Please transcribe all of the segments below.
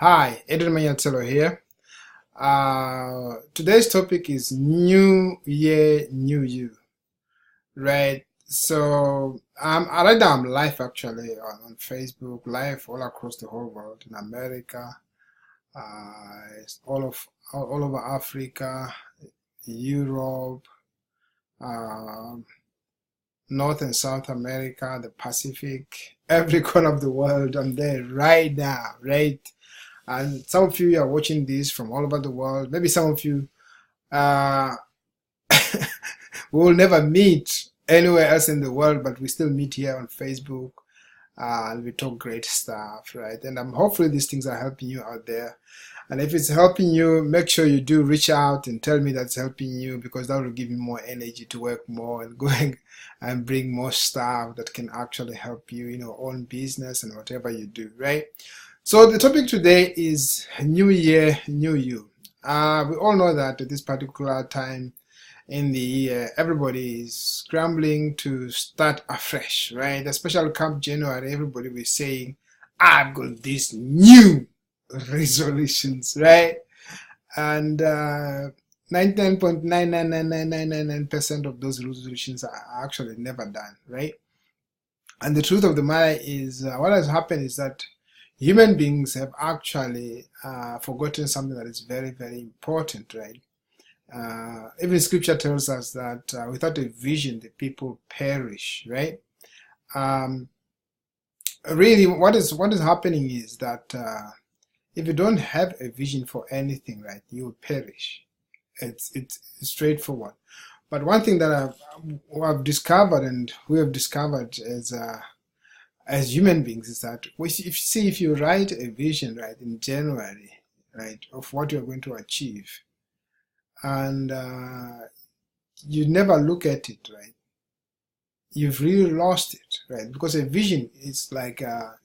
Hi, Adrian Manyathelo here. Today's topic is New Year, New You, right? So right now I'm live actually on Facebook, live all across the whole world in America, it's all over Africa, Europe, uh, North and South America, the Pacific, every corner of the world. I'm there right now, right? And some of you are watching this from all over the world. Maybe some of you uh, we will never meet anywhere else in the world, but we still meet here on Facebook and we talk great stuff, right? And hopefully these things are helping you out there. And if it's helping you, make sure you do reach out and tell me that's helping you, because that will give me more energy to work more and going and bring more stuff that can actually help you, own business and whatever you do, right? So the topic today is New Year, New You. We all know that at this particular time in the year, everybody is scrambling to start afresh, right? Especially come January, everybody will saying, I've got these new resolutions, right? And 99.9999999% of those resolutions are actually never done, right? And the truth of the matter is, what has happened is that human beings have actually forgotten something that is very, very important, right? Even scripture tells us that without a vision, the people perish, right? Really, what is happening is that if you don't have a vision for anything, right, you will perish. It's straightforward. But one thing that I've discovered, and we have discovered as human beings, is that if you write a vision, right, in January, right, of what you're going to achieve, and you never look at it, right, you've really lost it, right? Because a vision is like a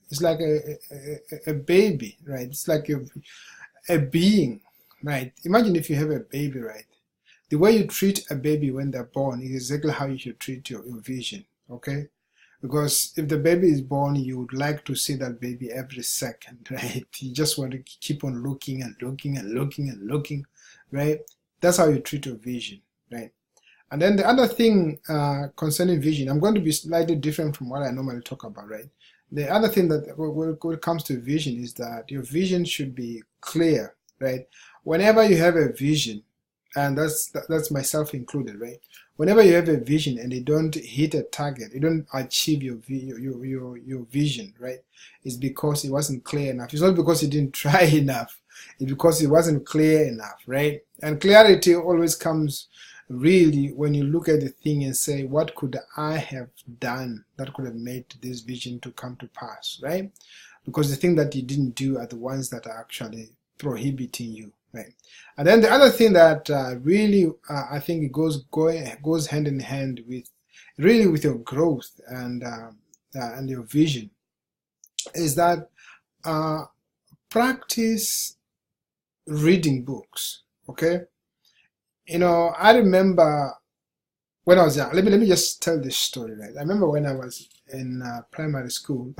baby, right? It's like a being, right? Imagine if you have a baby, right? The way you treat a baby when they're born is exactly how you should treat your vision, okay? Because if the baby is born, you would like to see that baby every second, right? You just want to keep on looking and looking and looking and looking, right? That's how you treat your vision, right? And then the other thing concerning vision, I'm going to be slightly different from what I normally talk about, right? The other thing that when it comes to vision is that your vision should be clear, right? Whenever you have a vision, and that's myself included, right? Whenever you have a vision and you don't hit a target, you don't achieve your vision, right? It's because it wasn't clear enough. It's not because you didn't try enough. It's because it wasn't clear enough, right? And clarity always comes really when you look at the thing and say, what could I have done that could have made this vision to come to pass, right? Because the thing that you didn't do are the ones that are actually prohibiting you, right? And then the other thing that really I think it goes hand in hand with really with your growth and your vision is that practice reading books, okay? I remember when I was young. Let me just tell this story, right? I remember when I was in primary school.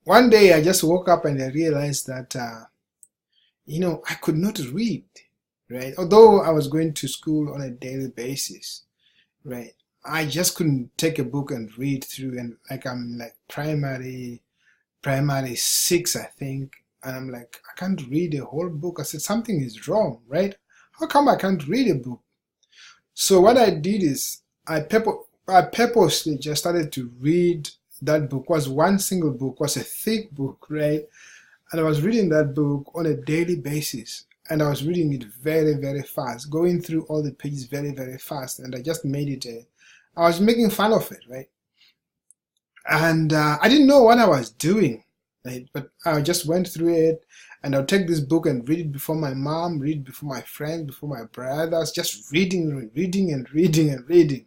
One day I just woke up and I realized that I could not read, right? Although I was going to school on a daily basis, right? I just couldn't take a book and read through, and like I'm like primary 6, I think, and I'm like, I can't read a whole book. I said something is wrong, right? How come I can't read a book? So what I did is I purposely just started to read that book. It was one single book, it was a thick book, right? And I was reading that book on a daily basis. And I was reading it very, very fast, going through all the pages very, very fast. And I just made it I was making fun of it, right? And I didn't know what I was doing, right? But I just went through it, and I'll take this book and read it before my mom, read it before my friends, before my brothers, just reading and reading and reading and reading.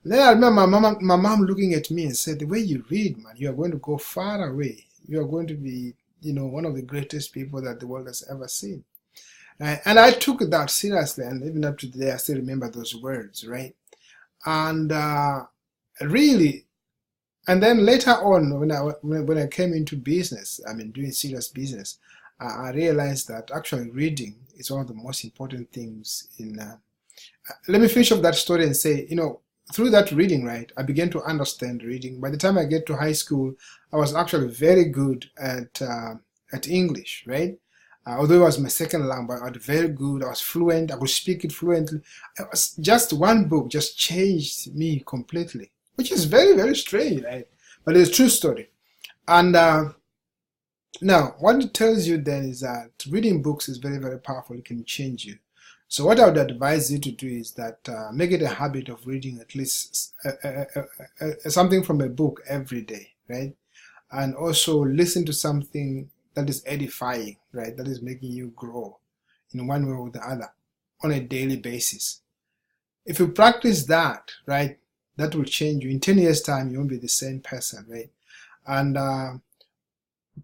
And then I remember my mom looking at me and said, the way you read, man, you are going to go far away. You are going to be, one of the greatest people that the world has ever seen. And I took that seriously, and even up to today, I still remember those words, right? And really, and then later on, when I came into business, I mean, doing serious business, I realized that actually reading is one of the most important things in let me finish up that story and say, through that reading, right, I began to understand reading. By the time I get to high school, I was actually very good at English, right? Although it was my second language, I was very good. I was fluent. I could speak it fluently. It was just one book just changed me completely, which is very, very strange, right? But it's a true story. And now, what it tells you then is that reading books is very, very powerful. It can change you. So what I would advise you to do is that make it a habit of reading at least something from a book every day, right? And also listen to something that is edifying, right? That is making you grow in one way or the other on a daily basis. If you practice that, right, that will change you. In 10 years' time, you won't be the same person, right? And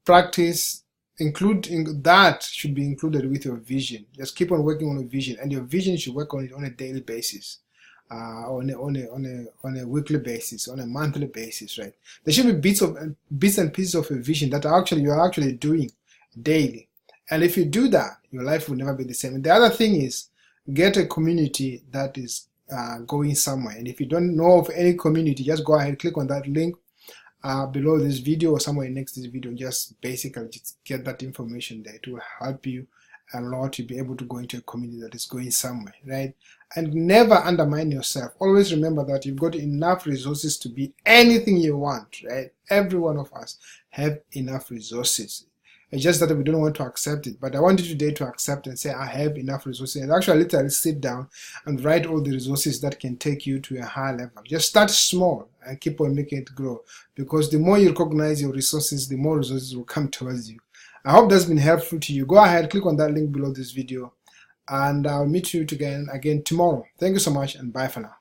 practice including that should be included with your vision. Just keep on working on a vision, and your vision should work on it on a daily basis, on a weekly basis, on a monthly basis, right? There should be bits and pieces of a vision that you are actually doing daily. And if you do that, your life will never be the same. And the other thing is, get a community that is going somewhere. And if you don't know of any community, just go ahead, click on that link below this video or somewhere next to this video. Just basically just get that information there. It will help you a lot to be able to go into a community that is going somewhere, right? And never undermine yourself. Always remember that you've got enough resources to be anything you want, right? Every one of us have enough resources. It's just that we don't want to accept it. But I want you today to accept and say, I have enough resources. And actually literally sit down and write all the resources that can take you to a higher level. Just start small and keep on making it grow. Because the more you recognize your resources, the more resources will come towards you. I hope that's been helpful to you. Go ahead, click on that link below this video. And I'll meet you again tomorrow. Thank you so much, and bye for now.